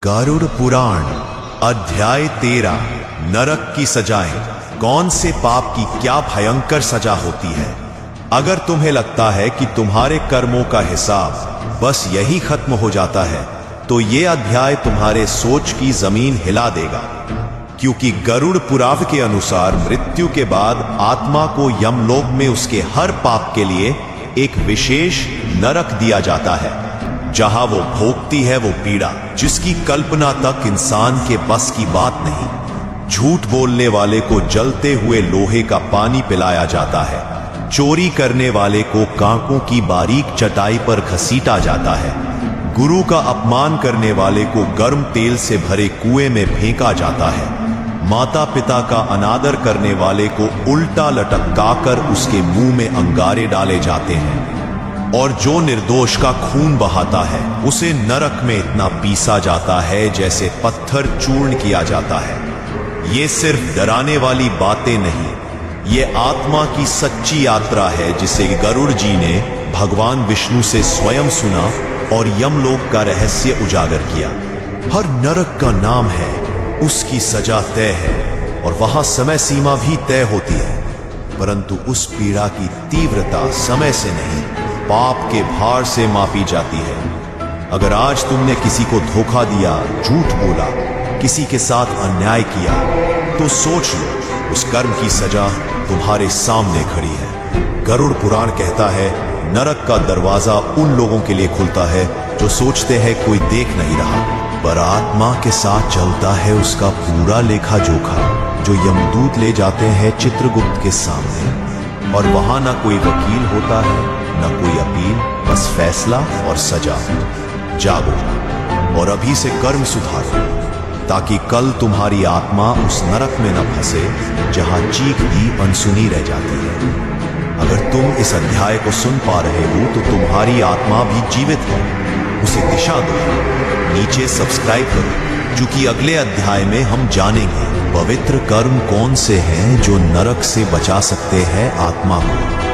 गरुड़ पुराण अध्याय 13 नरक की सजाएं। कौन से पाप की क्या भयंकर सजा होती है। अगर तुम्हें लगता है कि तुम्हारे कर्मों का हिसाब बस यही खत्म हो जाता है तो ये अध्याय तुम्हारे सोच की जमीन हिला देगा, क्योंकि गरुड़ पुराण के अनुसार मृत्यु के बाद आत्मा को यमलोक में उसके हर पाप के लिए एक विशेष नरक दिया जाता है, जहां वो भोगती है वो पीड़ा जिसकी कल्पना तक इंसान के बस की बात नहीं। झूठ बोलने वाले को जलते हुए लोहे का पानी पिलाया जाता है, चोरी करने वाले को कांकों की बारीक चटाई पर घसीटा जाता है, गुरु का अपमान करने वाले को गर्म तेल से भरे कुएं में फेंका जाता है, माता पिता का अनादर करने वाले को उल्टा लटकाकर उसके मुंह में अंगारे डाले जाते हैं, और जो निर्दोष का खून बहाता है उसे नरक में इतना पीसा जाता है जैसे पत्थर चूर्ण किया जाता है। ये सिर्फ डराने वाली बातें नहीं, ये आत्मा की सच्ची यात्रा है जिसे गरुड़ जी ने भगवान विष्णु से स्वयं सुना और यमलोक का रहस्य उजागर किया। हर नरक का नाम है, उसकी सजा तय है और वहां समय सीमा भी तय होती है, परंतु उस पीड़ा की तीव्रता समय से नहीं पाप के भार से मापी जाती है। अगर आज तुमने किसी को धोखा दिया, झूठ बोला, किसी के साथ अन्याय किया, तो सोच लो उस कर्म की सजा तुम्हारे सामने खड़ी है। गरुड़ पुराण कहता है नरक का दरवाजा उन लोगों के लिए खुलता है जो सोचते हैं कोई देख नहीं रहा, पर आत्मा के साथ चलता है उसका पूरा लेखा जोखा, जो यमदूत ले जाते हैं चित्रगुप्त के सामने। और वहां ना कोई वकील होता है न कोई अपील, बस फैसला और सजा। जागो और अभी से कर्म सुधारो, ताकि कल तुम्हारी आत्मा उस नरक में न फंसे जहां चीख भी अनसुनी रह जाती है। अगर तुम इस अध्याय को सुन पा रहे हो तो तुम्हारी आत्मा भी जीवित है, उसे दिशा दो, नीचे सब्सक्राइब करो, क्योंकि अगले अध्याय में हम जानेंगे पवित्र कर्म कौन से हैं जो नरक से बचा सकते हैं आत्मा को।